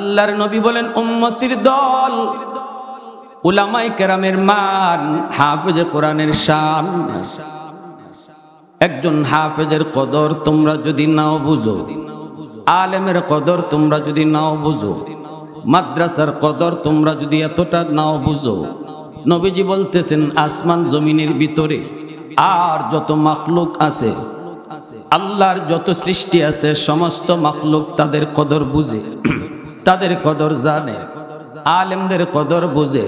আল্লাহর নবী বলেন উম্মতির দল, উলামায়ে কেরামের মান, হাফেজে কোরআনের শান। একজন হাফেজের কদর তোমরা যদি নাও বুঝো, আলেমের কদর তোমরা যদি নাও বুঝো, মাদ্রাসার কদর তোমরা যদি এতটা নাও বুঝো, নবীজি বলতেছেন আসমান জমিনের ভিতরে আর যত মাখলুক আছে, আল্লাহর যত সৃষ্টি আছে, সমস্ত মাখলুক তাদের কদর বুঝে, তাদের কদর জানে। আলেমদের কদর বুঝে,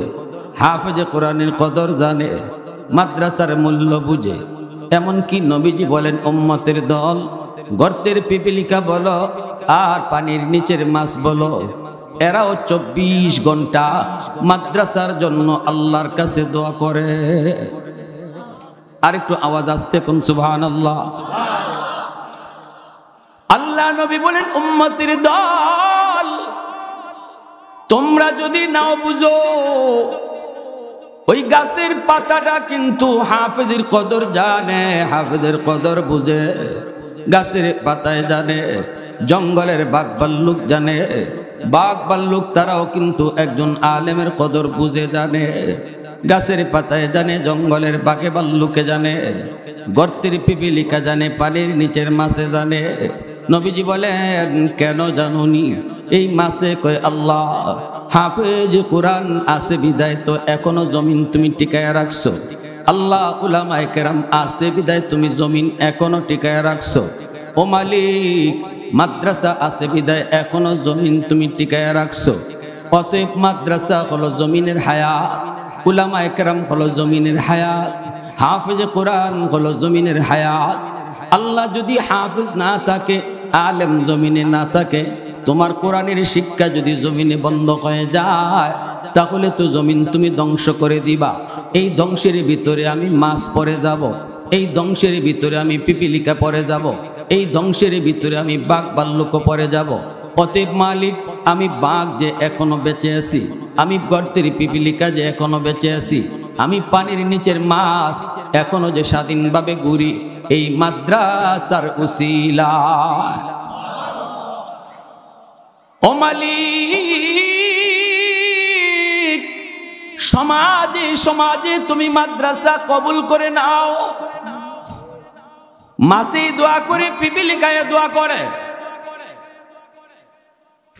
হাফেজে কোরআনের কদর জানে, মাদ্রাসার মূল্য বুঝে। এমনকি নবীজি বলেন উম্মতের দল, গর্তের পিপিলিকা বলো আর পানির নিচের মাছ বলো, এরাও 24 ঘন্টা মাদ্রাসার জন্য আল্লাহর কাছে দোয়া করে। আর একটু আওয়াজ আসতে কোন সুবহানাল্লাহ। আল্লাহ নবী বলেন উম্মতের দল, তোমরা যদি নাও বুঝো, ওই গাছের পাতাটা কিন্তু হাফেজের কদর জানে, হাফেজের কদর বুঝে, গাছের পাতায় জানে, জঙ্গলের বাঘ ভাল্লুক জানে, বাঘ ভাল্লুক তারাও কিন্তু একজন আলেমের কদর বুঝে জানে, গাছের পাতায় জানে, জঙ্গলের বাঘে ভাল্লুকে জানে, গর্তের পিপিলিকা জানে, পানির নিচের মাছে জানে। নবীজি বলেন কেন জানুনি? এই মাছে কয় আল্লাহ হাফেজ কোরআন আছে বিদায় তো এখনো জমিন তুমি টিকায় রাখছো, আল্লাহ উলামায়ে কেরাম আছে বিদায় তুমি জমিন এখনো টিকায় রাখছো, ও মালিক মাদ্রাসা আছে বিদায় এখনো জমিন তুমি টিকায় রাখছো। অতএব মাদ্রাসা হলো জমিনের হায়াত, উলামায়ে কেরাম হলো জমিনের হায়াত, হাফেজ কোরআন হলো জমিনের হায়াত। আল্লাহ যদি হাফেজ না থাকে, আলেম জমিনে না থাকে, তোমার কোরআনের শিক্ষা যদি জমিনে বন্ধ হয়ে যায়, তাহলে তো জমিন তুমি ধ্বংস করে দিবা। এই ধ্বংসের ভিতরে আমি মাছ পড়ে যাব, এই ধ্বংসের ভিতরে আমি পিপিলিকা পড়ে যাব, এই ধ্বংসের ভিতরে আমি বাঘ ভাল্লুক পড়ে যাব। অতএব মালিক আমি বাঘ যে এখনো বেঁচে আছি, আমি গর্তের পিপিলিকা যে এখনো বেঁচে আছি, আমি পানির নিচের মাছ এখনো যে স্বাধীনভাবে ঘুরি, এই মাদ্রাসার উসিলায়। ও মালিক সমাজে সমাজে তুমি মাদ্রাসা কবুল করে নাও। মাসি দোয়া করে, পিপিলিকায় দোয়া করে,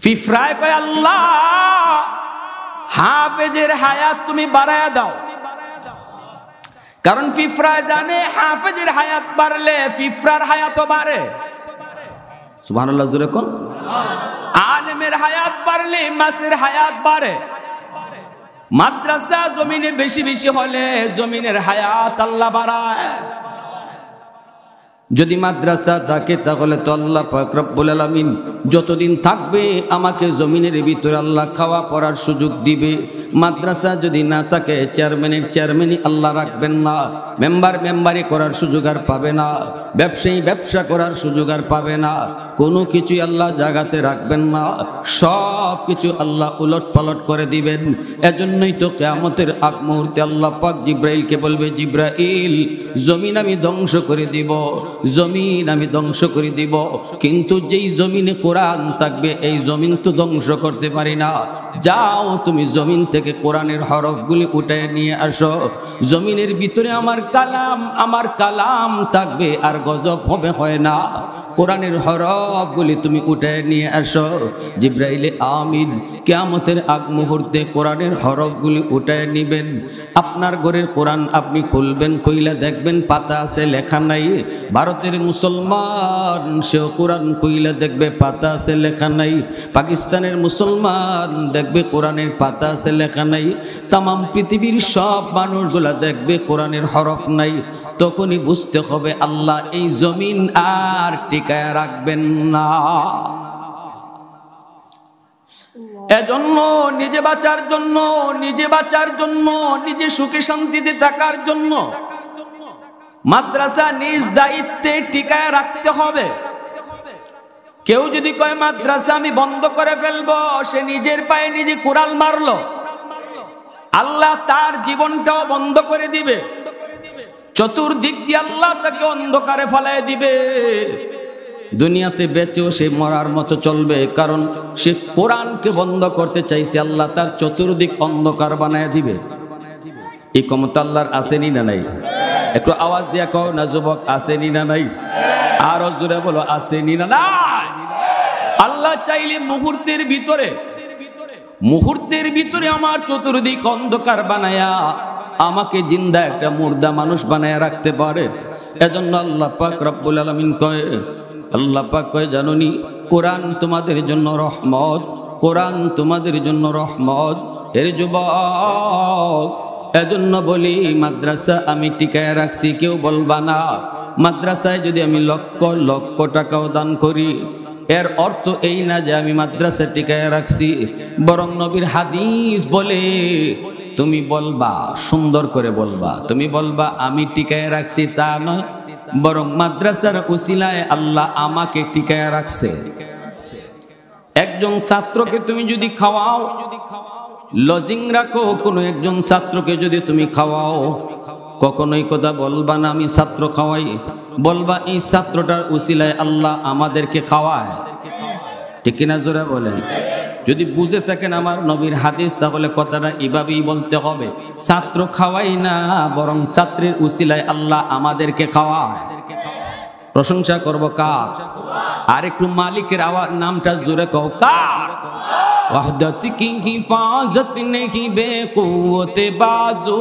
ফিফরায় কয় আল্লাহ হাফেজের হায়াত তুমি বাড়ায়া দাও। কারণ ফিফরায় জানে হাফেজের হায়াত বাড়লে ফিফরার হায়াতও বাড়ে। সুবহানাল্লাহ জোরে কোন। আলেমের হায়াত বাড়লে মাছের হায়াত বাড়ে। মাদ্রাসা জমিনে বেশি বেশি হলে জমিনের হায়াত আল্লাহ বাড়ায়। যদি মাদ্রাসা থাকে তাহলে তো আল্লাহ পাক রব্বুল আলামিন যতদিন থাকবে আমাকে জমিনের ভিতরে আল্লাহ খাওয়া পড়ার সুযোগ দিবে। মাদ্রাসা যদি না থাকে চেয়ারম্যানের চেয়ারম্যানই আল্লাহ রাখবেন না, মেম্বারি করার সুযোগ আর পাবে না, ব্যবসায়ী ব্যবসা করার সুযোগ আর পাবে না, কোনো কিছুই আল্লাহ জায়গাতে রাখবেন না, সব কিছু আল্লাহ উলট পালট করে দিবেন। এজন্যই তো কিয়ামতের আগ মুহূর্তে আল্লাহ পাক জিব্রাইলকে বলবে, জিব্রাইল জমিন আমি ধ্বংস করে দিব, জমিন আমি ধ্বংস করে দিব, কিন্তু যেই জমিনে কোরআন থাকবে এই জমিন তো ধ্বংস করতে পারি না। যাও তুমি জমিন থেকে কোরআনের হরফগুলি উঠে নিয়ে আসো, জমিনের ভিতরে আমার কালাম থাকবে, আর গজব হবে হয় না। কোরআনের হরফগুলি তুমি উঠে নিয়ে আসো। জিব্রাইলে আমিন কিয়ামতের আগ মুহূর্তে কোরআনের হরফগুলি উঠে নিবেন। আপনার ঘরের কোরআন আপনি খুলবেন, কইলা দেখবেন পাতা আছে লেখা নাই। ভারতের মুসলমান সেও কোরআন কইলা দেখবে পাতা আছে লেখা নাই। পাকিস্তানের মুসলমান দেখবে কোরআনের পাতা আছে লেখা নাই। তামাম পৃথিবীর সব মানুষগুলা দেখবে কোরআনের হরফ নাই। তখনই বুঝতে হবে আল্লাহ এই জমিন আর টিকায় রাখবেন না। এজন্য নিজে বাঁচার জন্য নিজে সুখে শান্তিতে থাকার জন্য মাদ্রাসা নিজ দায়িত্বে টিকায় রাখতে হবে। কেউ যদি কয় মাদ্রাসা আমি বন্ধ করে ফেলবো, সে নিজের পায়ে নিজে কুড়াল মারলো। আল্লাহ তার জীবনটাও বন্ধ করে দিবে, চতুর্দিক দিয়ে আল্লাহ তাকে অন্ধকারে ফেলায় দিবে। দুনিয়াতে বেঁচেও সে মরার মতো চলবে, কারণ সে কোরআনকে বন্ধ করতে চাইছে, আল্লাহ তার চতুর্দিক অন্ধকার বানায় দিবে। এই ক্ষমতা আল্লাহর আসেনি না নাই? একটু আওয়াজ দিয়া কও না যুবক, আসেনি না নাই? আরো জোরে বলো, আসেনি না নাই? আল্লাহ চাইলে মুহূর্তের ভিতরে আমার চতুর্দিক অন্ধকার বানায়া আমাকে জিন্দা একটা মুর্দা মানুষ বানায়া রাখতে পারে। এজন্য আল্লাহ পাক রব্বুল আলামিন কয়, আল্লাহ পাক কয় জানোনি, কোরআন তোমাদের জন্য রহমত, কোরআন তোমাদের জন্য রহমত। এর যুবক, এজন্য বলি মাদ্রাসা আমি টিকায় রাখছি, কেউ বলবা না মাদ্রাসায় যদি আমি লক্ষ লক্ষ টাকাও দান করি, এর অর্থ এই না যে আমি মাদ্রাসা টিকায় রাখছি। বরং নবীর হাদিস বলে তুমি বলবা, সুন্দর করে বলবা, তুমি বলবা আমি টিকায় রাখছি তা নয়, বরং মাদ্রাসার উসিলায় আল্লাহ আমাকে টিকায় রাখছে। একজন ছাত্রকে তুমি যদি খাওয়াও, লজিং রাখো, কোনো একজন ছাত্রকে যদি তুমি খাওয়াও, কখনোই কথা বলবা না আমি ছাত্র খাওয়াই, বলবা এই ছাত্রটার উসিলায় আল্লাহ আমাদেরকে খাওয়ায়। ঠিক কিনা জোরে বলেন? যদি বুঝে থাকেন আমার নবীর হাদিস, তাহলে কথাটা এভাবেই বলতে হবে, ছাত্র খাওয়াই না, বরং ছাত্রের উসিলায় আল্লাহ আমাদেরকে খাওয়ায়। প্রশংসা করব কার? আর একটু মালিকের আওয়াজ, নামটা জোরে কও, কার? ওয়াহদাত কি হিফাজত নেহি বেকুওতে বাজু,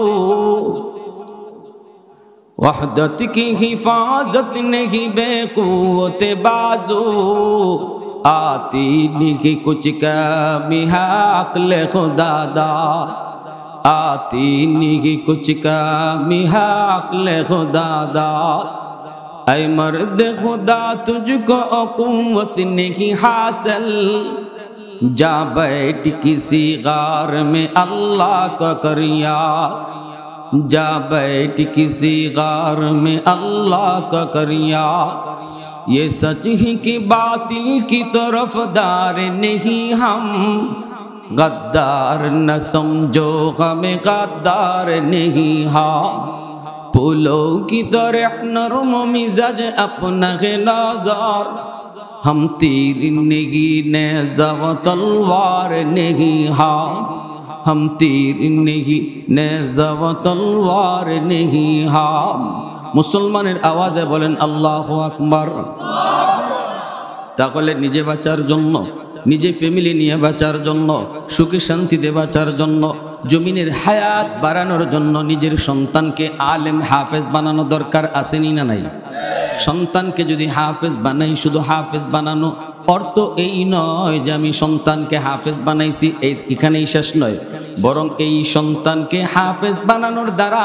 वहदत की हिफाजत नहीं बेकुवते बाजू, आती नहीं कुछ कमी है अक्ल खुदा दा, आती नहीं कुछ कमी है अक्ल खुदा दा। ऐ मर्द खुदा तुझको कुव्वत नहीं हासिल, जा बैठ किसी गार में अल्लाह का करिया, जा बैठ किसी गार में अल्लाह का करिया। ये सच ही कि बातिल की तरफदार नहीं हम, गद्दार न समझो हमें गद्दार नहीं हाँ। फूलों की तरह नरम मिजाज अपना है नज़र, हम तीर नहीं नेज़ा व तलवार नहीं हाँ, हम तीर नहीं नेज़ा व तलवार नहीं हम। মুসলমানের আওয়াজে বলেন আল্লাহু আকবার। তাহলে নিজে বাঁচার জন্য, নিজে ফ্যামিলি নিয়ে বাঁচার জন্য, সুখী শান্তিতে বাঁচার জন্য, জমিনের হায়াত বাড়ানোর জন্য নিজের সন্তানকে আলেম হাফেজ বানানো দরকার, আসেনি না নাই? সন্তানকে যদি হাফেজ বানাই, শুধু হাফেজ বানানো অর্থ এই নয় যে আমি সন্তানকে হাফেজ বানাইছি এখানেই শেষ নয়, বরং এই সন্তানকে হাফেজ বানানোর দ্বারা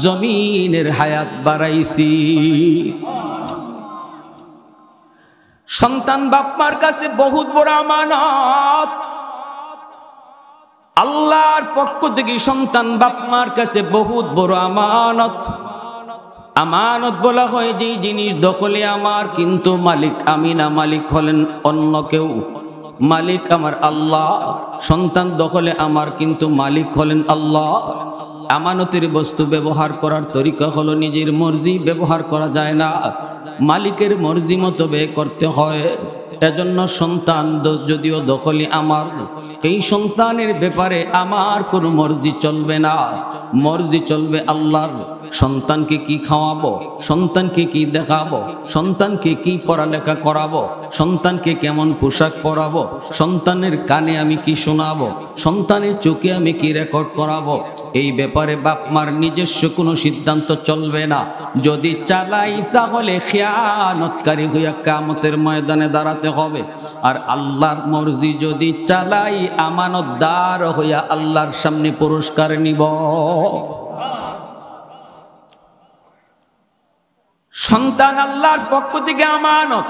জমিনের হায়াত বাড়াইছি। সন্তান বাপমার কাছে বহুত বড় আমানত, আল্লাহর পক্ষ থেকে সন্তান বাপমার কাছে বহুত বড় আমানত। আমানত বলা হয় যে জিনিস দখলে আমার, কিন্তু মালিক আমি না, মালিক হলেন অন্য কেউ, মালিক আমার আল্লাহ। সন্তান দখলে আমার, কিন্তু মালিক হলেন আল্লাহ। আমানতের বস্তু ব্যবহার করার তরিকা হলো নিজের মর্জি, ব্যবহার করা যায় না, মালিকের মর্জি মতো ব্যয় করতে হয়। এজন্য সন্তান যদিও দখলে আমার, এই সন্তানের ব্যাপারে আমার কোনো মর্জি চলবে না, মর্জি চলবে আল্লাহর। সন্তানকে কি খাওয়াবো, সন্তানকে কি দেখাবো, সন্তানকে কি পড়ালেখা করাবো, সন্তানকে কেমন পোশাক পরাবো, সন্তানের কানে আমি কি শোনাবো, সন্তানের চোখে আমি কি রেকর্ড করাবো, এই ব্যাপারে বাপ মার নিজস্ব কোনো সিদ্ধান্ত চলবে না। যদি চালাই তাহলে খেয়ানতকারী হইয়া কিয়ামতের ময়দানে দাঁড়াতে হবে। আর আল্লাহর মর্জি যদি চালাই, আমানতদার হইয়া আল্লাহর সামনে পুরস্কার নিব। সন্তান আল্লাহর পক্ষ থেকে আমানত।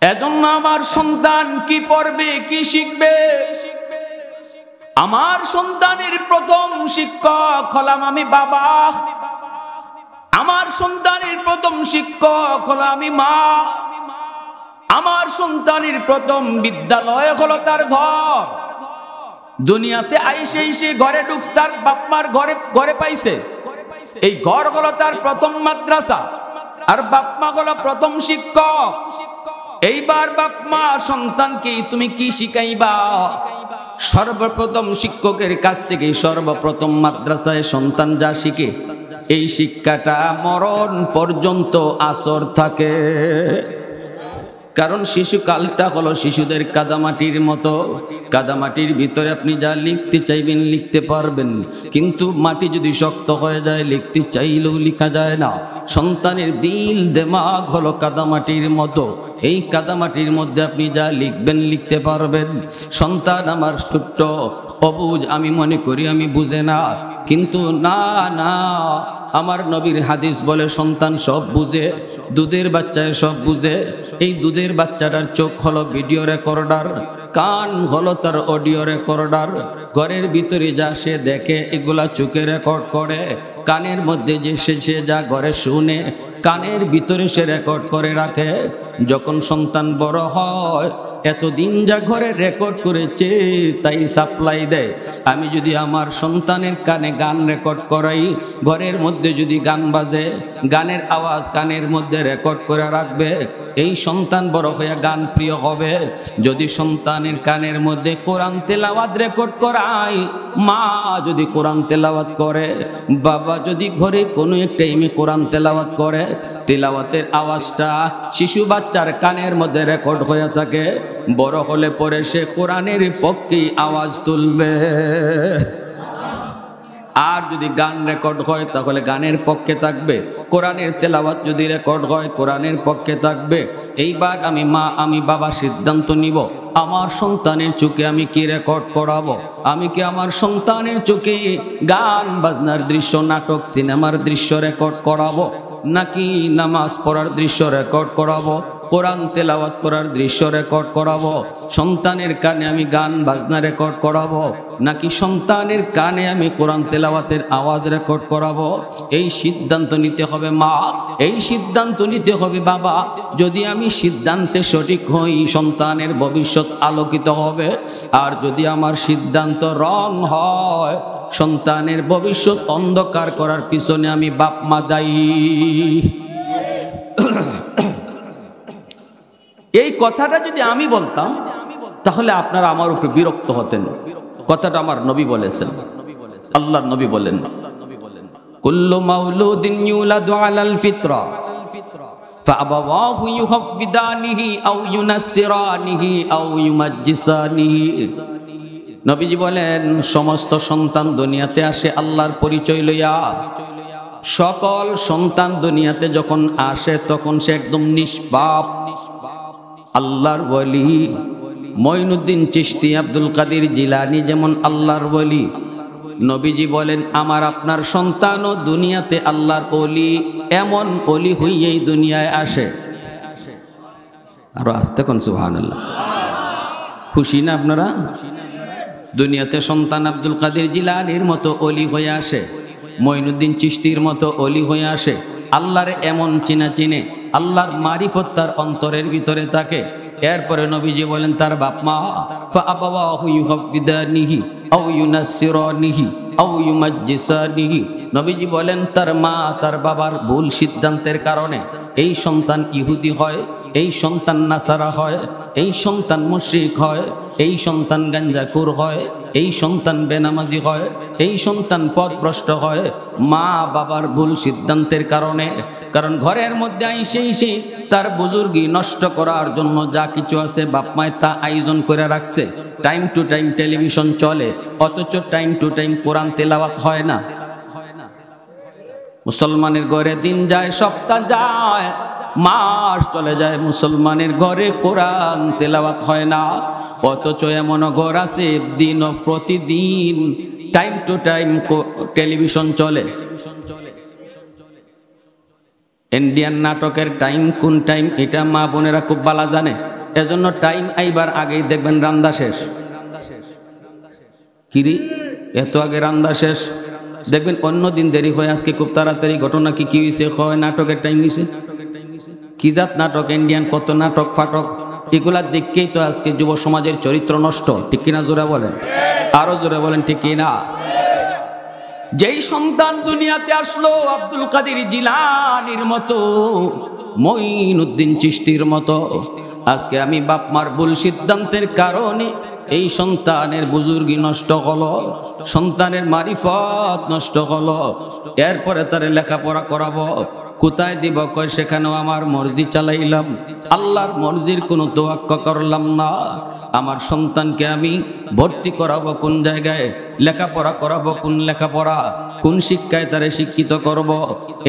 এজন্য আমার সন্তান কি পড়বে, কি শিখবে, আমার সন্তানের প্রথম শিক্ষক হলাম আমি বাবা, আমার সন্তানের প্রথম শিক্ষক হলো আমি মা, আমার সন্তানের প্রথম বিদ্যালয় হলো তার ঘর। দুনিয়াতে আইসে এসে ঘরে ঢুকতার বাপ মার ঘরে পাইছে, এই ঘর হলো তার প্রথম মাদ্রাসা। আর বাপ মা হলো প্রথম শিক্ষক। এইবার বাপ মা সন্তানকে তুমি কি শিখাইবা? সর্বপ্রথম শিক্ষকের কাছ থেকে সর্বপ্রথম মাদ্রাসায় সন্তান যা শিখে এই শিক্ষাটা মরণ পর্যন্ত আসর থাকে। কারণ শিশুকালটা হলো শিশুদের কাদামাটির মতো। কাদামাটির ভিতরে আপনি যা লিখতে চাইবেন লিখতে পারবেন, কিন্তু মাটি যদি শক্ত হয়ে যায় লিখতে চাইলেও লেখা যায় না। সন্তানের দিল দিমাগ হলো কাদামাটির মতো। এই কাদামাটির মধ্যে আপনি যা লিখবেন লিখতে পারবেন। সন্তান আমার ছোট্ট অবুঝ, আমি মনে করি আমি বুঝে না, কিন্তু না না, আমার নবীর হাদিস বলে সন্তান সব বুঝে, দুধের বাচ্চায় সব বুঝে। এই দুধের বাচ্চাটার চোখ হলো ভিডিও রেকর্ডার, কান হলো তার অডিও রেকর্ডার। ঘরের ভিতরে যা সে দেখে এগুলা চোখে রেকর্ড করে, কানের মধ্যে যে সে যা ঘরে শুনে কানের ভিতরে সে রেকর্ড করে রাখে। যখন সন্তান বড় হয় এতদিন যা ঘরে রেকর্ড করেছে তাই সাপ্লাই দেয়। আমি যদি আমার সন্তানের কানে গান রেকর্ড করাই, ঘরের মধ্যে যদি গান বাজে, গানের আওয়াজ কানের মধ্যে রেকর্ড করে রাখবে, এই সন্তান বড় হয়ে গান প্রিয় হবে। যদি সন্তানের কানের মধ্যে কোরআন তেলাওয়াত রেকর্ড করাই, মা যদি কোরআন তেলাওয়াত করে, বাবা যদি ঘরে কোনো এক টাইমে কোরআন তেলাওয়াত করে, তেলাওয়াতের আওয়াজটা শিশু বাচ্চার কানের মধ্যে রেকর্ড হয়ে থাকে, বড় হলে পরে সে কোরআনের পক্ষেই আওয়াজ তুলবে। আর যদি গান রেকর্ড হয় তাহলে গানের পক্ষে থাকবে, কোরআনের তেলাওয়াত যদি রেকর্ড হয় কোরআনের পক্ষে থাকবে। এইবার আমি মা আমি বাবা সিদ্ধান্ত নিব আমার সন্তানের চোখে আমি কি রেকর্ড করাবো। আমি কি আমার সন্তানের চোখে গান বাজনার দৃশ্য, নাটক সিনেমার দৃশ্য রেকর্ড করাবো, নাকি নামাজ পড়ার দৃশ্য রেকর্ড করাবো, কোরআন তেলাওয়াত করার দৃশ্য রেকর্ড করাবো? সন্তানের কানে আমি গান বাজনা রেকর্ড করাবো, নাকি সন্তানের কানে আমি কোরআন তেলাওয়াতের আওয়াজ রেকর্ড করাবো? এই সিদ্ধান্ত নিতে হবে মা, এই সিদ্ধান্ত নিতে হবে বাবা। যদি আমি সিদ্ধান্তে সঠিক হই সন্তানের ভবিষ্যৎ আলোকিত হবে, আর যদি আমার সিদ্ধান্ত রং হয় সন্তানের ভবিষ্যৎ অন্ধকার করার পিছনে আমি বাপ মা দায়ী। এই কথাটা যদি আমি বলতাম তাহলে আপনারা আমার উপরে বিরক্ত হতেন। কথাটা আমার নবী বলেছেন, আল্লাহর নবী বলেন, কুল্লু মাউলুদিন ইউলাদু আলাল ফিতরা ফাআবাওয়াহু ইউহাব্বিদানিহি আও ইউনাসসিরানিহি আও ইউমাজ্জিসানিহি। নবীজি বলেন সমস্ত সন্তান দুনিয়াতে আসে আল্লাহর পরিচয় লইয়া। সকল সন্তান দুনিয়াতে যখন আসে তখন সে একদম নিষ্পাপ, আল্লাহর ওলি। মঈনুদ্দিন চিশতি, আব্দুল কাদের জিলানী যেমন আল্লাহর ওলি, নবীজি বলেন আমার আপনার সন্তানও দুনিয়াতে আল্লাহর ওলি, এমন ওলি হইয়াই দুনিয়ায় আসে। আরো আসতে কোন সুবহানাল্লাহ। খুশি না আপনারা? দুনিয়াতে সন্তান আব্দুল কাদের জিলানীর মতো ওলি হয়ে আসে, মঈনুদ্দিন চিশতির মতো ওলি হয়ে আসে। আল্লাহর এমন চিনা চিনে, আল্লাহর মারিফত তার অন্তরের ভিতরে থাকে। এরপরে নবীজি বলেন তার বাপ মা ফাআবাওয়াহু ইউহাব্বিদানিহি আও ইউনাসসিরানিহি আও ইউমাজ্জিসানিহি। নবীজি বলেন তার মা তার বাবার ভুল সিদ্ধান্তের কারণে এই সন্তান ইহুদি হয়, এই সন্তান নাসারা হয়, এই সন্তান মুশরিক হয়, এই সন্তান গাঞ্জাখোর হয়, এই সন্তান বেনামাজি হয়, এই সন্তান পথভ্রষ্ট হয় মা বাবার ভুল সিদ্ধান্তের কারণে। কারণ ঘরের মধ্যে আইসে তার বুজুর্গি নষ্ট করার জন্য যা কিছু আছে বাপ মায় তা আয়োজন করে রাখছে। টাইম টু টাইম টেলিভিশন চলে, অথচ টাইম টু টাইম কোরআন তেলাওয়াত হয় না। মুসলমানের ঘরে দিন যায়, সপ্তাহ যায়, মাস চলে যায়, মুসলমানের ঘরে কোরআন তেলাওয়াত হয় না। অথচ এমন ঘর আছে দিন ও প্রতিদিন টাইম টু টাইম টেলিভিশন চলে। ইন্ডিয়ান নাটকের টাইম কোন টাইম এটা মা বোনেরা খুব ভালো জানে, এজন্য টাইম আইবার আগেই দেখবেন রান্দা শেষ। কিরি এত আগে রান্দা শেষ, দেখবেন অন্য দিন দেরি হয়, আজকে খুব তাড়াতাড়ি। ঘটনা কি হয়েছে? হয় নাটকের টাইম হয়েছে। কি জাত নাটক, ইন্ডিয়ান কত নাটক ফাটক, এগুলা দেখকেই তো আজকে যুব সমাজের চরিত্র নষ্ট। ঠিক কিনা জোরে বলেন, আরো জোরে বলেন ঠিক কিনা। যেই সন্তান দুনিয়াতে আসলো আব্দুল কাদের জিলানীর মতো, মঈনুদ্দিন চিশতির মতো, আজকে আমি বাপ মার ভুল সিদ্ধান্তের কারণে এই সন্তানের বুজুর্গি নষ্ট হলো, সন্তানের মারিফত নষ্ট হলো। এরপরে তারে লেখাপড়া করাবো, কোথায় দিব? কয় সেখানেও আমার মর্জি চালাইলাম, আল্লাহর মর্জির কোনো তোয়াক্কা করলাম না। আমার সন্তানকে আমি ভর্তি করাবো কোন জায়গায়, লেখাপড়া করাবো কোন লেখাপড়া, কোন শিক্ষায় তারে শিক্ষিত করব,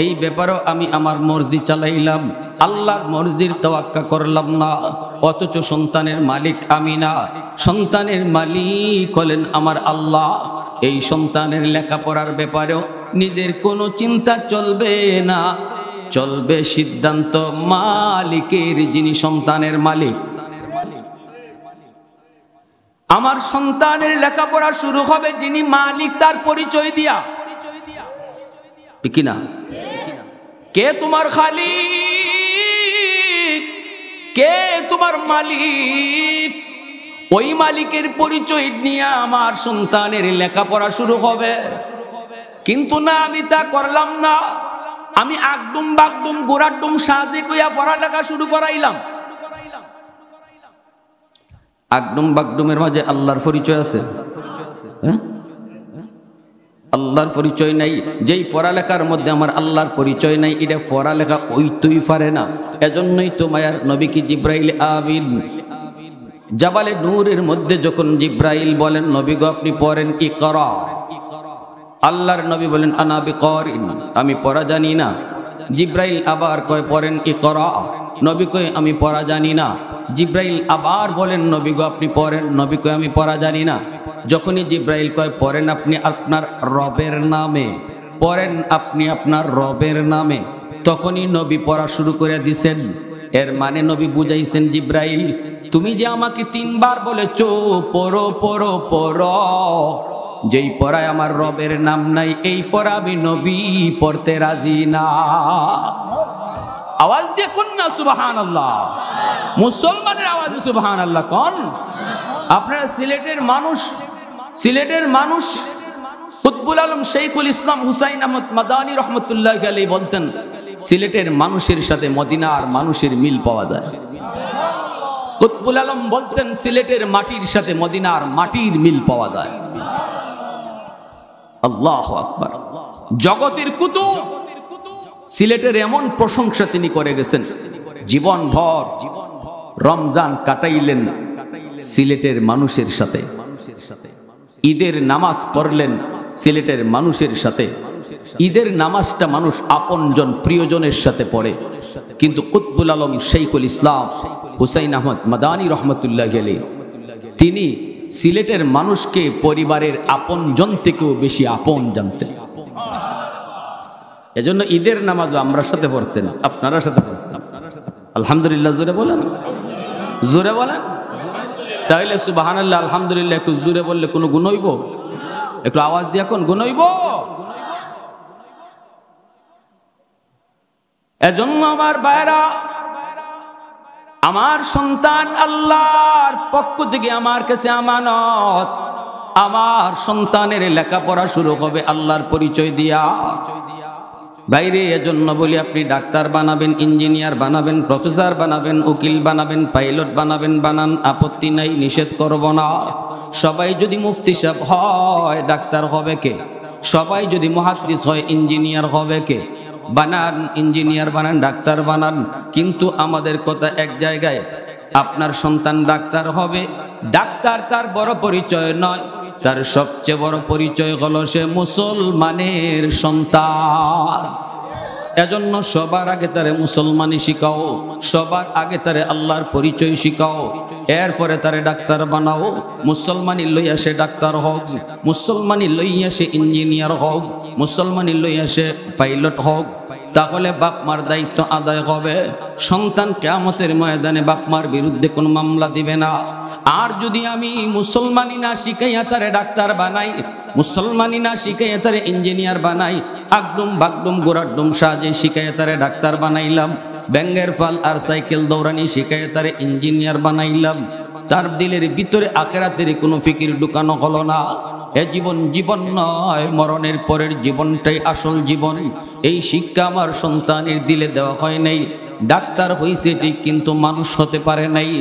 এই ব্যাপারেও আমি আমার মর্জি চালাইলাম, আল্লাহর মর্জির তোয়াক্কা করলাম না। অথচ সন্তানের মালিক আমি না, সন্তানের মালিক হলেন আমার আল্লাহ। এই সন্তানের লেখাপড়ার ব্যাপারেও নিজের কোনো চিন্তা চলবে না, চলবে সিদ্ধান্ত মালিকের, যিনি সন্তানের মালিক। আমার সন্তানের লেখাপড়া শুরু হবে যিনি মালিক, তার পরিচয় দিয়া, ঠিক না? কে তোমার খালিক, কে তোমার মালিক, ওই মালিকের পরিচয় নিয়ে আমার সন্তানের লেখাপড়া শুরু হবে। কিন্তু না, আমি তা করলাম না, আমি আগডুম বাগডুম গোড়াডুম সাজে কইয়া পড়ালেখা শুরু করাইলাম। আগডুম বাগডুমের মাঝে আল্লাহর পরিচয় আছে? আল্লাহর পরিচয় নাই। যেই পড়ালেখার মধ্যে আমার আল্লাহর পরিচয় নাই, এটা পড়ালেখা ওইতেই পারে না। এজন্যই তো মায়ার নবী কি জিব্রাইল আমিন জাবালে নূরের মধ্যে যখন জিব্রাইল বলেন নবী গো আপনি পড়েন ইকরা, আল্লাহর নবী বলেন আনা বিকারিন, আমি পড়া জানি না। জিব্রাইল আবার কয় পড়েন ইকরা, নবী কয় আমি পড়া জানি না। জিব্রাইল আবার বলেন নবী গো আপনি পড়েন, নবী কয় আমি পড়া জানি না। যখনই জিব্রাইল কয় পড়েন আপনি আপনার রবের নামে, পড়েন আপনি আপনার রবের নামে, তখনই নবী পড়া শুরু করে দিছেন। এর মানে নবী বুঝাইছেন জিব্রাইল তুমি যে আমাকে 3 বার বলেছো পড়ো পড়ো পড়ো, যেই পড়ায় আমার রবের নাম নাই এই পড়া আমি নবী পড়তে রাজি না। আওয়াজ দিয়ে কোন না সুবহানাল্লাহ, মুসলমানের আওয়াজে সুবহানাল্লাহ কোন। আপনারা সিলেটের মানুষ কুতবুল আলম শেখুল ইসলাম হুসাইন আহমদ মাদানী রহমতুল্লাহি আলাইহি বলতেন সিলেটের মানুষের সাথে মদিনার মানুষের মিল পাওয়া যায়। কুতবুল আলম বলতেন সিলেটের মাটির সাথে মদিনার মাটির মিল পাওয়া যায়। আল্লাহু আকবার। জগতের কুতুব সিলেটের এমন প্রশংসা তিনি করে গেছেন, জীবনভর রমজান কাটাইলেন সিলেটের মানুষের সাথে, ঈদের নামাজ পড়লেন সিলেটের মানুষের সাথে। ঈদের নামাজটা মানুষ আপনজন প্রিয়জনের সাথে পড়ে, কিন্তু কুতবুল আলম শেখুল ইসলাম হুসাইন আহমদ মাদানী রহমতুল্লাহি আলাইহি তিনি সিলেটের মানুষকে পরিবারের আপনজন থেকেও বেশি আপন জানতেন। এজন্য ঈদের নামাজও আমরা সাথে পড়ছেন, আপনারা সাথে পড়ছেন। আলহামদুলিল্লাহ জোরে বলেন, জোরে বলেন। তাহলে সুবহানাল্লাহ আলহামদুলিল্লাহ একটু জোরে বললে কোনো গুণ হইব? একটু আওয়াজ দিয়ে এখন গুণ হইব? এজন্য আমার ভাইরা, আমার সন্তান আল্লাহর পক্ষ থেকে আমার কাছে আমানত। আমার সন্তানের লেখাপড়া শুরু হবে আল্লাহর পরিচয় দিয়া। বাইরে এজন্য বলি আপনি ডাক্তার বানাবেন, ইঞ্জিনিয়ার বানাবেন, প্রফেসর বানাবেন, উকিল বানাবেন, পাইলট বানাবেন, বানান, আপত্তি নাই, নিষেধ করব না। সবাই যদি মুফতি সাহেব হয় ডাক্তার হবে কে? সবাই যদি মুহাদ্দিস হয় ইঞ্জিনিয়ার হবে কে? বানান, ইঞ্জিনিয়ার বানান, ডাক্তার বানান, কিন্তু আমাদের কথা এক জায়গায়। আপনার সন্তান ডাক্তার হবে, ডাক্তার তার বড় পরিচয় নয়, তার সবচেয়ে বড় পরিচয় হলো সে মুসলমানের সন্তান। এজন্য সবার আগে তারে মুসলমানি শিখাও, সবার আগে তারে আল্লাহর পরিচয় শিখাও, এরপরে তারে ডাক্তার বানাও। মুসলমানি লইয়া সে ডাক্তার হোক, মুসলমানি লইয়া সে ইঞ্জিনিয়ার হোক, মুসলমানি লইয়া সে পাইলট হোক, তাহলে বাপমার দায়িত্ব আদায় হবে। সন্তান কিয়ামতের ময়দানে বাপমার বিরুদ্ধে কোনো মামলা দিবে না। আর যদি আমি মুসলমানি না শিখাইয়া তারে ডাক্তার বানাই, মুসলমানি না শিখাইয়া তারে ইঞ্জিনিয়ার বানাই, আগডুম বাগডুম গোড়াডুম সাজে শিখাইয়া তারে ডাক্তার বানাইলাম, ব্যাঙ্গের ফাল আর সাইকেল দৌড়ানি শিখাইয়া তারে ইঞ্জিনিয়ার বানাইলাম, তার দিলের ভিতরে আখিরাতের কোনো ফিকির ঢুকানো হলো না। এ জীবন জীবন নয়, মরণের পরের জীবনটাই আসল জীবন। এই শিক্ষা আমার সন্তানের দিলে দেওয়া হয় নাই। ডাক্তার হইছে ঠিক, কিন্তু মানুষ হতে পারে নাই।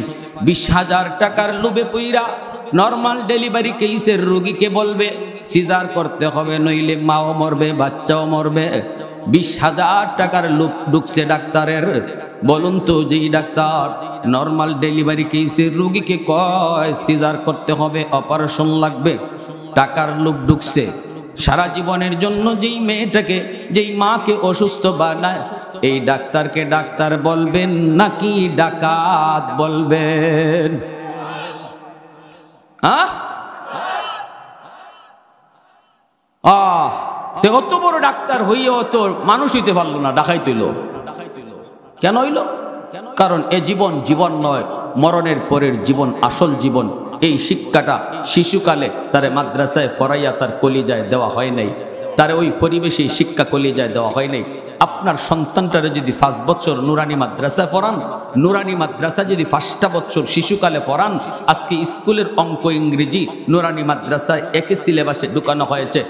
20,000 টাকার লোভে পইরা নরমাল ডেলিভারি কেসের রোগীকে বলবে সিজার করতে হবে, নইলে মাও মরবে, বাচ্চাও মরবে। 20,000 টাকার লোভ ঢুকছে ডাক্তারের। বলুন তো, যেই ডাক্তার নরমাল ডেলিভারি কেসের রোগীকে কয় সিজার করতে হবে, অপারেশন লাগবে, টাকার লোভ ঢুকছে। সারা জীবনের জন্য যেই মেয়েটাকে, যেই মাকে অসুস্থ বানায়, এই ডাক্তারকে ডাক্তার বলবেন নাকি ডাকাত বলবেন? অত বড় ডাক্তার হইয়াও তো মানুষ হইতে পারলো না, ডাকাই তৈল। কেন হইল? কারণ এ জীবন জীবন নয়, মরণের পরের জীবন আসল জীবন। এই শিক্ষাটা শিশুকালে তারে মাদ্রাসায় ফরাইয়া তার কলিজায় দেওয়া হয় নাই, তারে ওই পরিবেশে শিক্ষা কলিজায় দেওয়া হয় নাই। আপনার সন্তানটারে যদি 5 বছর নুরানি মাদ্রাসায় পড়ান, নুরানি মাদ্রাসা যদি 5টা বছর শিশুকালে পড়ান, আজকে স্কুলের অঙ্ক ইংরেজি নুরানি মাদ্রাসায় একই সিলেবাসে ঢুকানো হয়েছে।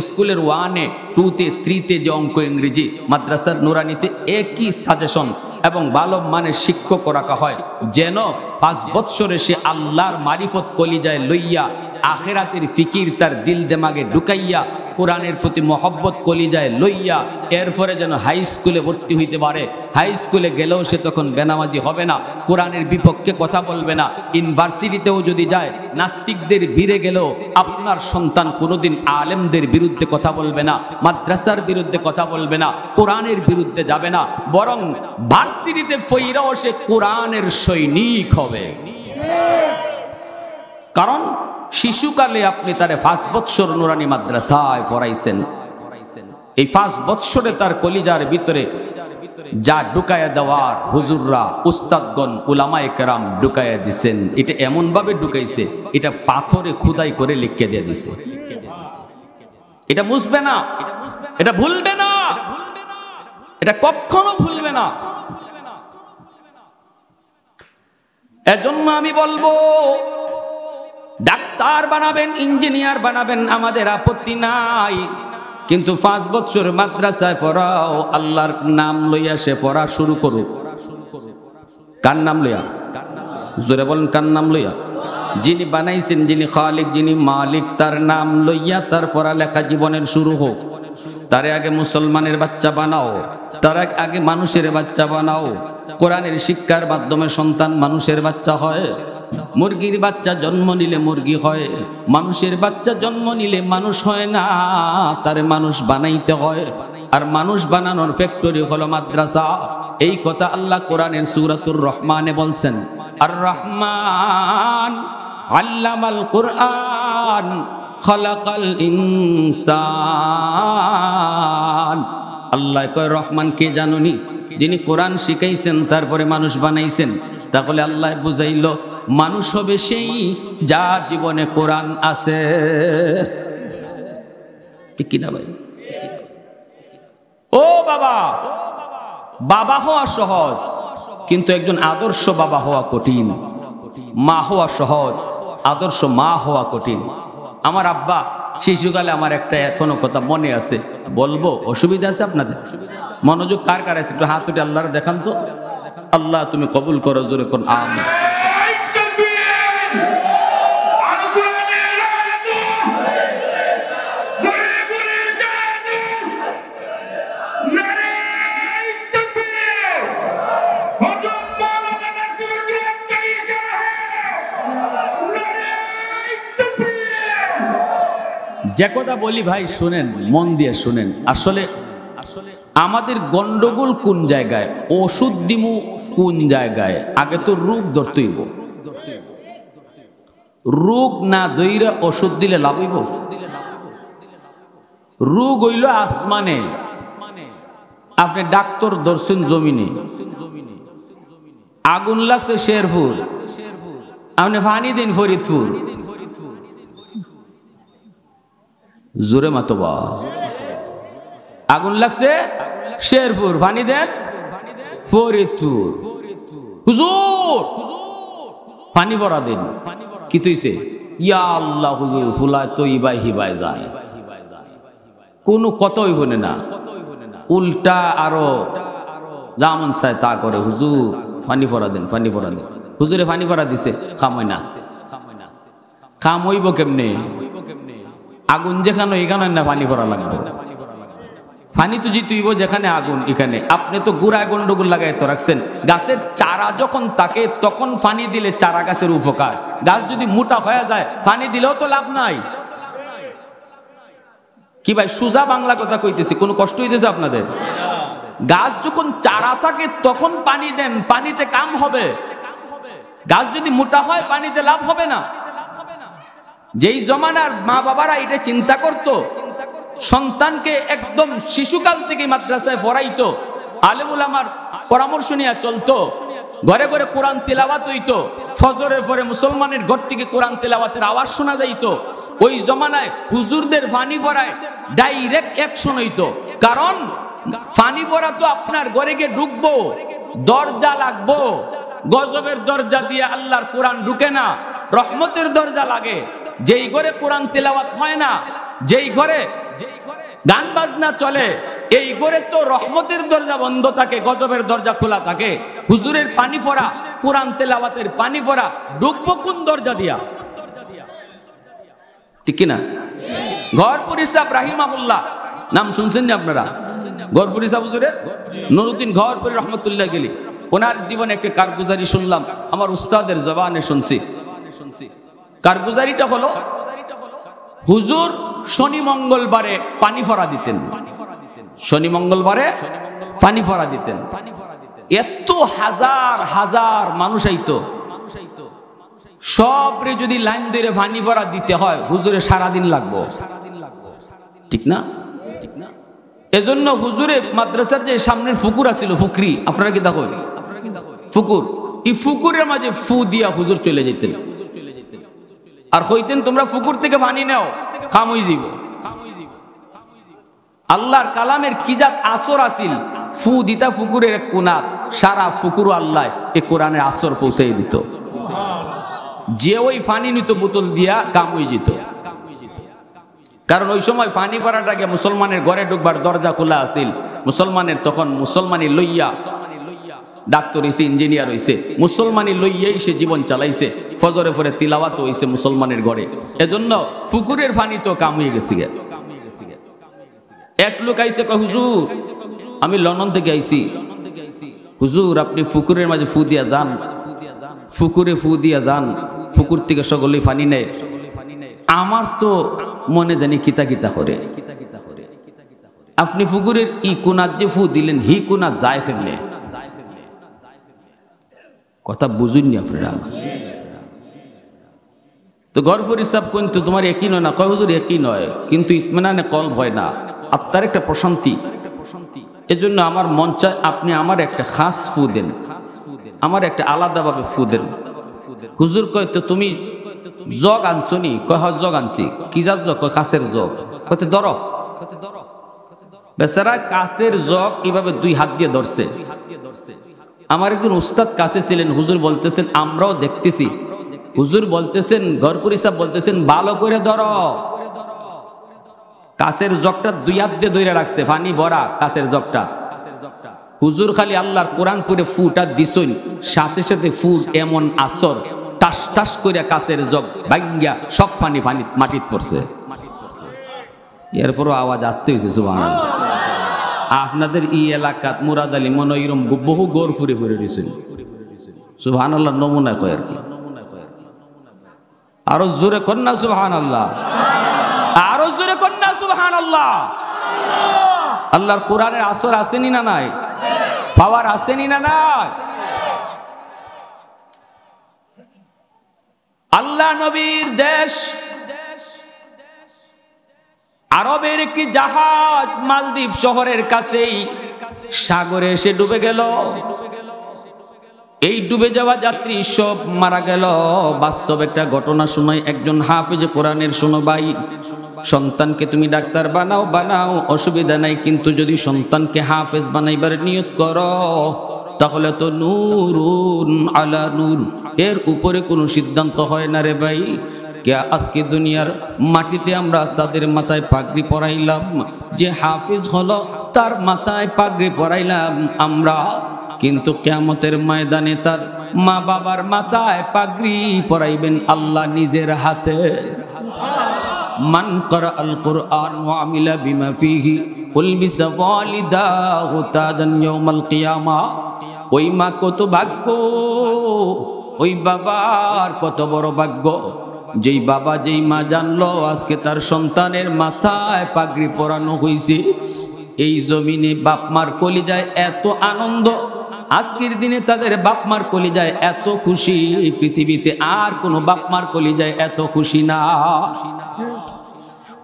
স্কুলের 1-এ 2-তে 3-তে যে অঙ্ক ইংরেজি, মাদ্রাসার নুরানিতে একই সাজেশন এবং ভালো মানের শিক্ষক রাখা হয়, যেন 5 বছরে সে আল্লাহর মারিফত কলিজায় লইয়া, আখিরাতের ফিকির তার দিল দেমাগে ঢুকাইয়া, কোরআনের প্রতি মহব্বত কলিজায় লইয়া, এরপরে যেন হাই স্কুলে ভর্তি হইতে পারে। হাই স্কুলে গেলেও সে তখন বেনামাজি হবে না, কোরআনের বিপক্ষে কথা বলবে না। ইউনিভার্সিটিতেও যদি যায়, নাস্তিকদের ভিড়ে গেলেও আপনার সন্তান কোনোদিন আলেমদের বিরুদ্ধে কথা বলবে না, মাদ্রাসার বিরুদ্ধে কথা বলবে না, কোরআনের বিরুদ্ধে যাবে না, বরং ভার্সিটিতে ফইরাও সে কোরআনের সৈনিক হবে। কারণ শিশুকালে আপনি তারে 5 বছর নুরানি মাদ্রাসায় পড়াইছেন। এই 5 বছরে তার কলিজার ভিতরে যা ঢুকায়া দেওয়ার হুজুররা, উস্তাদগণ, উলামায়ে কেরাম ঢুকায়া দিছেন, এটা এমন ভাবে ঢুকাইছে, এটা পাথরে খোদাই করে লিখে দিয়ে দিছে। এটা মুছবে না, এটা ভুলবে না, এটা কখনো ভুলবে না। এজন্য আমি বলবো, ডাক্তার বানাবেন, ইঞ্জিনিয়ার বানাবেন, আমাদের আপত্তি নাই, কিন্তু 5 বছর মাদ্রাসায় পড়াও, আল্লাহর নাম লইয়া সে পড়া শুরু করুক। কার নাম লইয়া? জোরে বলেন, কার নাম লইয়া? যিনি বানাইছেন, যিনি খালিক, যিনি মালিক, তার নাম লইয়া তার পড়ালেখা জীবনের শুরু হোক। তারে আগে মুসলমানের বাচ্চা বানাও, তার আগে মানুষের বাচ্চা বানাও। কোরআনের শিক্ষার মাধ্যমে সন্তান মানুষের বাচ্চা হয়। মুরগির বাচ্চা জন্ম নিলে মুরগি হয়, মানুষের বাচ্চা জন্ম নিলে মানুষ হয় না, তারে মানুষ বানাইতে হয়। আর মানুষ বানানোর ফ্যাক্টরি হলো মাদ্রাসা। এই কথা আল্লাহ কোরআনের সূরাতুর রহমানে বলছেন। আর রহমান আল্লামাল কোরআন খালাকাল ইনসান। আল্লাহ কয়, রহমান কে জানুনি? যিনি কোরআন শিখাইছেন, তারপরে মানুষ বানাইছেন। তাহলে আল্লাহ বুঝাইল, মানুষ হবে সেই যার জীবনে কোরআন আছে। ঠিক কিনা ভাই? ও বাবা, বাবা হওয়া সহজ, কিন্তু একজন আদর্শ বাবা হওয়া কঠিন। মা হওয়া সহজ, আদর্শ মা হওয়া কঠিন। আমার আব্বা শিশুকালে, আমার একটা এখনো কথা মনে আছে, বলবো, অসুবিধা আছে আপনাদের? মনোযোগ কার কার আছে একটু হাত উঠে আল্লাহর দেখান তো। আল্লাহ তুমি কবুল করো, জোরে কোন আমিন। যে কথা বলি ভাই শুনেন, মন দিয়ে শুনেন। আসলে আমাদের গন্ডগোল কোন জায়গায়, ওষুধ দিমু কোন জায়গায়? আগে তো রোগ ধরতে হইব। রোগ না ধইরা ওষুধ দিলে লাভ হইব? রোগ হইল আসমানে, আপনি ডাক্তার ধরছেন জমিনে। আগুন লাগছে শেরপুর, আপনি পানি দিন ফরিদপুর। জোরে মাতবা। আগুন লাগছে শেরপুর, পানি দেন ফরিদপুর। হুজুর পানি ভরা দেন, কি তৈছে ইয়া আল্লাহ হুজুর ফুলায় তো ইবাই হিবায় যায়, কোনো কত হইব না, উল্টা আরো যেমন চায় তা করে, হুজুর পানি ভরা দেন, পানি ভরা দেন। হুজুরে পানি ভরা দিছে, খাময় না, কাম হইব কেমনে? আগুন যেখানে এখানে না পানি ভরা লাগবে, পানি তো জিতুইব যেখানে আগুন এখানে। আপনি তো গুড়ায় গন্ডগোল লাগাই তো রাখছেন। গাছের চারা যখন থাকে তখন পানি দিলে চারা গাছের উপকার, গাছ যদি মোটা হয়ে যায় পানি দিলেও তো লাভ নাই। কি ভাই সুজা বাংলা কথা কইতেছি, কোনো কষ্ট হইতেছে আপনাদের? গাছ যখন চারা থাকে তখন পানি দেন, পানিতে কাম হবে। গাছ যদি মোটা হয় পানিতে লাভ হবে না। যেই জমানার মা বাবারা এটা চিন্তা করত, সন্তানকে একদম শিশুকাল থেকে মাদ্রাসায় পড়াইতো, আলেম উলামার পরামর্শ নিয়ে চলতো, ঘরে ঘরে কোরআন তেলাওয়াত হইতো, ফজরের পরে মুসলমানের ঘর থেকে কোরআন তেলাওয়াতের আওয়াজ শোনা যাইতো। ওই জমানায় হুজুরদের পানি পড়ায় ডাইরেক্ট অ্যাকশন হইতো, কারণ পানি পড়া তো আপনার ঘরে গিয়ে ঢুকবো, দরজা লাগবো, গজবের দরজা দিয়ে আল্লাহর কোরআন ঢুকে না, রহমতের দরজা লাগে। যেই ঘরে কোরআন তেলাওয়াত হয় না, যেই ঘরে গান বাজনা চলে, এই ঘরে তো রহমতের দরজা বন্ধ থাকে, গজবের দরজা খোলা থাকে। হুজুরের পানি পড়া, কোরআন তেলাওয়াতের পানি পড়া, ঢুকবো কোন দরজা দিয়া? ঠিক কিনা? গহরপুর ইসাব রাহিমাহুল্লাহ নাম শুনছেন না আপনারা? গহরপুর ইসাব হুজুরের নুরুদ্দিন গহরপুরি রহমতুল্লাহ গেলি, ওনার জীবনে একটা কারগুজারি শুনলাম, আমার উস্তাদের জবানে শুনছি। কারগুজারিটা হলো, হুজুর শনি মঙ্গলবারে পানি ভরা দিতেন, শনি মঙ্গলবারে পানি ভরা দিতেন। এত হাজার হাজার মানুষ আইতো, সবরে যদি লাইন ধরে পানি ভরা দিতে হয় হুজুরে সারাদিন লাগবো, ঠিক না? এজন্য হুজুরে মাদ্রাসার যে সামনের ফুকুর আছিল, ফুকরি আপনারা কি দেখো, ফুকুর, এই ফুকুরের মাঝে ফু দিয়া হুজুর চলে যেতেন, আর হইতেন তোমরা ফুকুর থেকে পানি নাও, খাম হয়ে যাব। আল্লাহর কালামের কি জাত আসর আসিল, ফু দিতা ফুকুরের এক কোনাত, সারা ফুকুর আল্লাহ এ কোরআনের আসর পৌঁছাই দিত। যে ওই পানি নিত বোতল দিয়া কাম হয়ে যেত, কারণ ওই সময় পানি পড়াটাকে মুসলমানের ঘরে ঢুকবার দরজা খোলা আসিল। মুসলমানের তখন মুসলমানি লইয়া ডাক্তার হইছে, ইঞ্জিনিয়ার হইছে, মুসলমানি লইয়াই সে জীবন চালাইছে, ফজরে পরে তিলাওয়াত হইছে মুসলমানের ঘরে। এজন্য ফুকুরের পানি তো কাম হয়ে গেছে। এক লোক আইছে, কয় হুজুর আমি লন্ডন থেকে আইছি, হুজুর আপনি ফুকুরের মাঝে ফু দিয়া যান, ফুকুরে ফু দিয়া যান, ফুকুর থেকে সকলেই পানি নেয়, আমার তো মনে জানি কিতা কিতা করে। আপনি ফুকুরের ই কোনাত যে ফু দিলেন, হি কোনাত যায় ফেললে, কথা বুঝুননি আপনারা? তো গরফর হিসাব কিন্তু তোমার একই নয় না, কয় হুজুর একই নয়, কিন্তু ইতমিনানে কলব হয় না, আত্মার একটা প্রশান্তি। এজন্য আমার মন চায় আপনি আমার একটা খাস ফু দেন, আমার একটা আলাদাভাবে ফু দেন। হুজুর কয় তো তুমি জগ আনছো নি? কয় হ জগ আনছি। কি জাত জগ? কয় কাছের জগ। কয় ধর। বেচারা কাছের জগ এইভাবে দুই হাত দিয়ে ধরছে। আমার একজন উস্তাদ কাছে ছিলেন, হুজুর বলতেছেন আমরাও দেখতেছি, হুজুর বলতেছেন গহরপুর সাহেব বলতেছেন ভালো করে ধরো। কাছের জগটা দুই হাত দিয়ে ধরে রাখছে, পানি ভরা কাছের জগটা। হুজুর খালি আল্লাহর কোরআন পড়ে ফুটা দিছইন, সাথে সাথে ফুল এমন আসর, টাস টাস করে কাছের জগ ভাঙ্গিয়া সব পানি মাটিত পড়ছে। এরপরও আওয়াজ আসতে হয়েছে সুবহানাল্লাহ। আপনাদের ই এলাকাত মুরাদ আলী মনে এরকম বহু গোর ফুরে ফুরে দিয়েছিল, সুবহানাল্লাহ নমুনা কয় আর কি। আরো জোরে কন্যা সুবহানাল্লাহ, আরো জোরে কন্যা সুবহানাল্লাহ। আল্লাহর কোরআনের আসর আসেনি না নাই? পাওয়ার আসেনি না নাই? আল্লাহ নবীর দেশ আরবের একটি জাহাজ মালদ্বীপ শহরের কাছেই সাগরে এসে ডুবে গেল। এই ডুবে যাওয়া যাত্রী সব মারা গেল। বাস্তব একটা ঘটনা শোনাই, একজন হাফেজ কোরআনের শোনো ভাই, সন্তানকে তুমি ডাক্তার বানাও, অসুবিধা নাই, কিন্তু যদি সন্তানকে হাফেজ বানাইবার নিয়ত করো তাহলে তো নূরুন আলা নূর, এর উপরে কোনো সিদ্ধান্ত হয় না রে ভাই। কে আজকে দুনিয়ার মাটিতে আমরা তাদের মাথায় পাগড়ি পরাইলাম, যে হাফিজ হলো তার মাথায় পাগড়ি পরাইলাম আমরা, কিন্তু কিয়ামতের ময়দানে তার মা বাবার মাথায় পাগড়ি পরাইবেন আল্লাহ নিজের হাতে। মান করা আল কুরআন ওয়া আমিলা বিমা ফিহি উলবিসা ওয়ালিদাহু তাজান ইয়াউমাল কিয়ামা। ওই মা কত ভাগ্য, ওই বাবার কত বড় ভাগ্য, যেই বাবা যেই মা জানলো আজকে তার সন্তানের মাথায় পাগড়ি পরানো হয়েছে। এই জমিনে বাপ মার কলিজায় এত আনন্দ, আজকের দিনে তাদের বাপ মার কলিজায় এত খুশি, পৃথিবীতে আর কোনো বাপ মার কলিজায় এত খুশি না।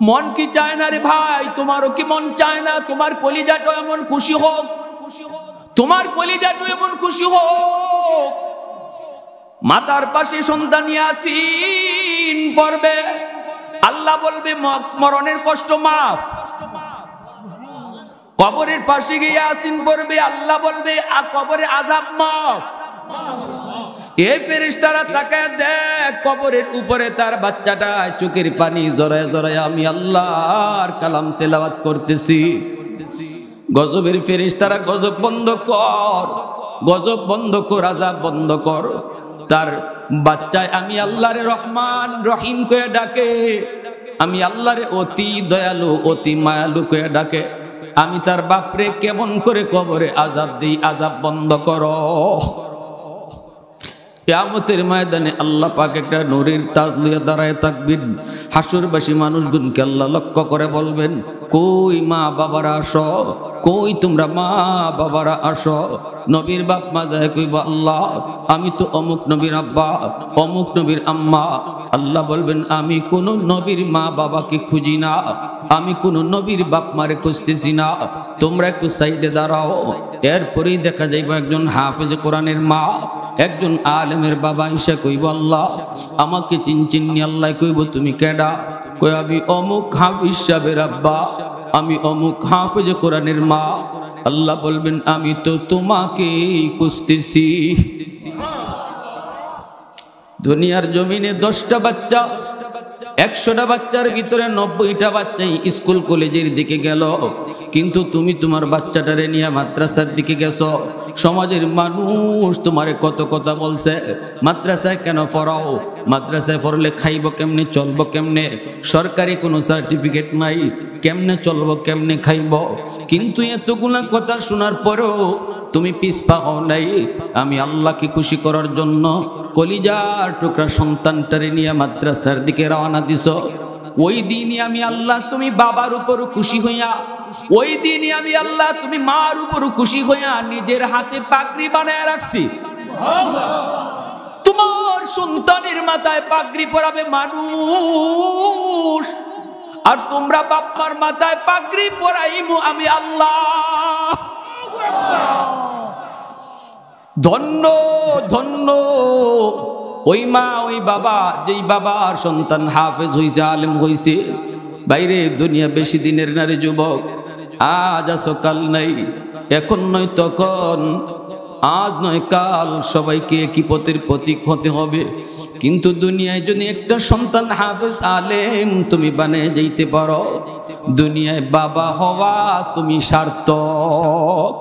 মন কি চায় না রে ভাই? তোমারও কি মন চায় না তোমার কলিজাটা এমন খুশি হোক? তোমার কলিজাটা এমন খুশি হোক, মাতার পাশে সন্তান ইয়াসিন পড়বে, আল্লাহ বলবে মরণের কষ্ট মাফ। কবরের পাশে গিয়ে ইয়াসিন পড়বে, আল্লাহ বলবে কবরে আযাব মাফ। এই ফেরেশতারা তাকায় দেখ, কবরের উপরে তার বাচ্চাটা চোখের পানি জড়ায় জড়ায় আমি আল্লাহর কালাম তেলাওয়াত করতেছি। গজবের ফেরেশতারা গজব বন্ধ কর, গজব বন্ধ কর, আযাব বন্ধ কর। তার বাচ্চায় আমি আল্লাহরে রহমান রহিম কয়ে ডাকে, আমি আল্লাহরে অতি দয়ালু অতি মায়ালু কয়ে ডাকে। আমি তার বাপরে কেমন করে কবরে আযাব দিই, আযাব বন্ধ করো। কিয়ামতের ময়দানে আল্লাহ পাক একটা নূরের তাজ লইয়া দাঁড়ায় থাকবেন। হাসরবাসী মানুষগুনকে আল্লাহ লক্ষ্য করে বলবেন, কই মা বাবারা আসো, কই তোমরা মা বাবারা আসো। নবীর বাপ মা যায় কইব, আল্লাহ আমি তো অমুক নবীর আব্বা, অমুক নবীর আম্মা। আল্লাহ বলবেন, আমি কোন নবীর মা বাবাকে খুঁজি না, আমি কোন নবীর বাপ মারে খুঁজতেছি না, তোমরা একটু সাইডে দাঁড়াও। এরপরেই দেখা যাইব একজন হাফেজ কোরআনের মা, একজন আলেমের বাবা এসে কইব, আল্লাহ আমাকে চিনচিনি। আল্লাহ কইব, তুমি কেডা? কই আমি অমুক হাফিজ সাহেবের আব্বা, আমি অমুক হাফেজ কোরআনের মা। আল্লাহ বলবেন, আমি তো তোমাকেই খুঁজতেছি। দুনিয়ার জমিনে 10টা বাচ্চা, 100টা বাচ্চার ভিতরে 90টা বাচ্চাই স্কুল কলেজের দিকে গেল, কিন্তু তুমি তোমার বাচ্চাটারে নিয়ে মাদ্রাসার দিকে গেছো। সমাজের মানুষ তোমারে কত কথা বলছে, মাদ্রাসায় কেন পড়াও, মাদ্রাসায় পড়লে খাইব কেমনে, চলবো কেমনে, সরকারি কোনো সার্টিফিকেট নাই, কেমনে চলবো কেমনে খাইব। কিন্তু এতগুলা কথা শোনার পরেও তুমি পিছপা হও নাই। আমি আল্লাহকে খুশি করার জন্য কলিজার টুকরা সন্তানটারে নিয়ে মাদ্রাসার দিকে রওনা দিছ। ওই দিনই আমি আল্লাহ তুমি বাবার উপরও খুশি হইয়া, ওই দিনই আমি আল্লাহ তুমি মার উপরও খুশি হইয়া নিজের হাতে পাগড়ি বানায় রাখছি। তোমার সন্তানের মাথায় পাগড়ি পরাবে মানুষ, আর তোমরা বাপ্পার মাথায় পাগড়ি পরাইমু আমি আল্লাহ। ধন্য ধন্য ওই মা ওই বাবা, যেই বাবার সন্তান হাফেজ হইছে, আলেম হইছে। বাইরে দুনিয়া বেশি দিনের নারী যুবক, আজ আছো কাল নাই, এখন নয় তখন, আজ নয় কাল সবাইকে একই পথের প্রতীক হতে হবে। কিন্তু দুনিয়ায় যদি একটা সন্তান হাফেজ আলেম তুমি বানিয়ে যাইতে পারো, দুনিয়ায় বাবা হওয়া তুমি সার্থক।